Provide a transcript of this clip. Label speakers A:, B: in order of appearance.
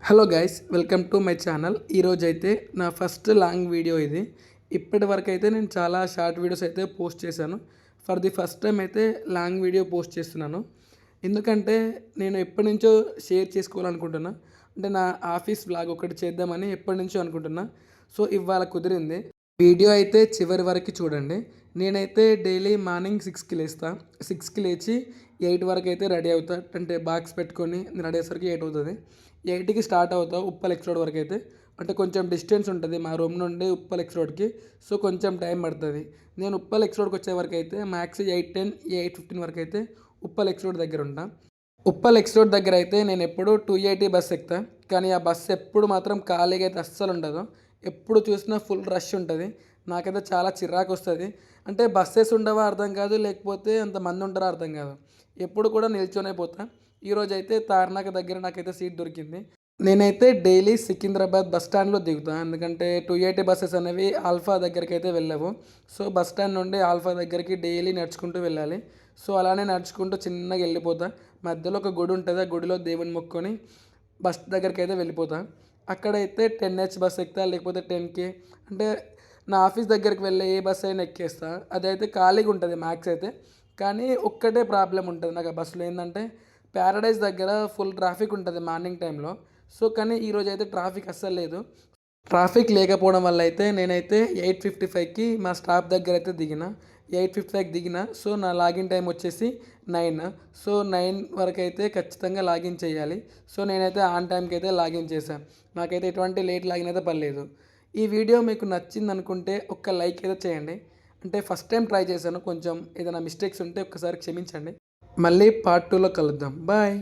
A: Hello guys, welcome to my channel. ఈరోజు అయితే నా ఫస్ట్ లాంగ్ వీడియో ఇది. ఇప్పటి వరకు అయితే నేను చాలా షార్ట్ వీడియోస్ అయితే పోస్ట్ చేశాను. ఫర్ ది ఫస్ట్ టైం అయితే లాంగ్ వీడియో పోస్ట్ చేస్తున్నాను. ఎందుకంటే నేను ఎప్పటి నుంచో షేర్ చేసుకోవాలనుకుంటున్నా. అంటే నా ఆఫీస్ వ్లాగ్ ఒకటి చేద్దామని ఎప్పటి నుంచో అనుకుంటున్నా. సో ఇవాళ కుదిరింది. వీడియో అయితే చివరి వరకు చూడండి. నేనైతే డైలీ మార్నింగ్ 6కి లేస్తా. 6కి లేచి 8 వరకు అయితే రెడీ అవుతా. అంటే బాక్స్ పెట్టుకొని రెడీ అయ్యేసరికి 8 అవుతుంది. 8కి స్టార్ట్ అవుతా ఉప్పల్ ఎక్స్ రోడ్ వరకు అయితే. అంటే కొంచెం డిస్టెన్స్ ఉంటుంది మా రూమ్ నుండి ఉప్పల్ ఎక్స్ రోడ్కి. సో కొంచెం టైం పడుతుంది. నేను ఉప్పల్ ఎక్స్ రోడ్కి వచ్చే వరకు అయితే మ్యాక్స్ 8:10, 8:15 వరకు అయితే ఉప్పల్ ఎక్స్ రోడ్ దగ్గర ఉంటా. ఉప్పల్ ఎక్స్ రోడ్ దగ్గర అయితే నేను ఎప్పుడు 280 బస్ ఎక్కుతా. కానీ ఆ బస్సు ఎప్పుడు మాత్రం ఖాళీగా అయితే అస్సలు ఉండదు. ఎప్పుడు చూసినా ఫుల్ రష్ ఉంటుంది. నాకైతే చాలా చిరాకు వస్తుంది. అంటే బస్సెస్ ఉండవా అర్థం కాదు, లేకపోతే అంతమంది ఉంటారో అర్థం కాదు. ఎప్పుడు కూడా నిల్చొనే పోతా. ఈరోజు అయితే తార్నాక దగ్గర నాకైతే సీట్ దొరికింది. నేనైతే డైలీ సికింద్రాబాద్ బస్ స్టాండ్లో దిగుతాను. ఎందుకంటే 280 బస్సెస్ అనేవి ఆల్ఫా దగ్గరికి అయితే వెళ్ళవు. సో బస్ స్టాండ్ నుండి ఆల్ఫా దగ్గరికి డైలీ నడుచుకుంటూ వెళ్ళాలి. సో అలానే నడుచుకుంటూ చిన్నగా వెళ్ళిపోతా. మధ్యలో ఒక గుడి ఉంటుంది. ఆ గుడిలో దేవుని మొక్కుకొని బస్ దగ్గరికి అయితే వెళ్ళిపోతా. అక్కడైతే 10H బస్ ఎక్కుతా, లేకపోతే 10K. అంటే నా ఆఫీస్ దగ్గరికి వెళ్ళే ఏ బస్ అయినా ఎక్కేస్తా. అదైతే ఖాళీగా ఉంటుంది మ్యాక్స్ అయితే. కానీ ఒక్కటే ప్రాబ్లం ఉంటుంది నాకు ఆ బస్సులో. ఏంటంటే ప్యారడైజ్ దగ్గర ఫుల్ ట్రాఫిక్ ఉంటుంది మార్నింగ్ టైంలో. సో కానీ ఈరోజు అయితే ట్రాఫిక్ అస్సలు లేదు. ట్రాఫిక్ లేకపోవడం వల్ల అయితే నేనైతే 8:55కి మా స్టాప్ దగ్గర అయితే దిగిన. 8:55కి దిగిన. సో నా లాగిన్ టైం వచ్చేసి 9. సో 9 వరకు అయితే ఖచ్చితంగా లాగిన్ చేయాలి. సో నేనైతే ఆన్ టైంకి అయితే లాగిన్ చేశాను. నాకైతే ఎటువంటి లేట్ లాగిన్ అయితే పర్లేదు. ఈ వీడియో మీకు నచ్చింది అనుకుంటే ఒక్క లైక్ అయితే చేయండి. అంటే ఫస్ట్ టైం ట్రై చేశాను. కొంచెం ఏదైనా మిస్టేక్స్ ఉంటే ఒక్కసారి క్షమించండి. మళ్ళీ పార్ట్ 2లో కలుద్దాం. బాయ్.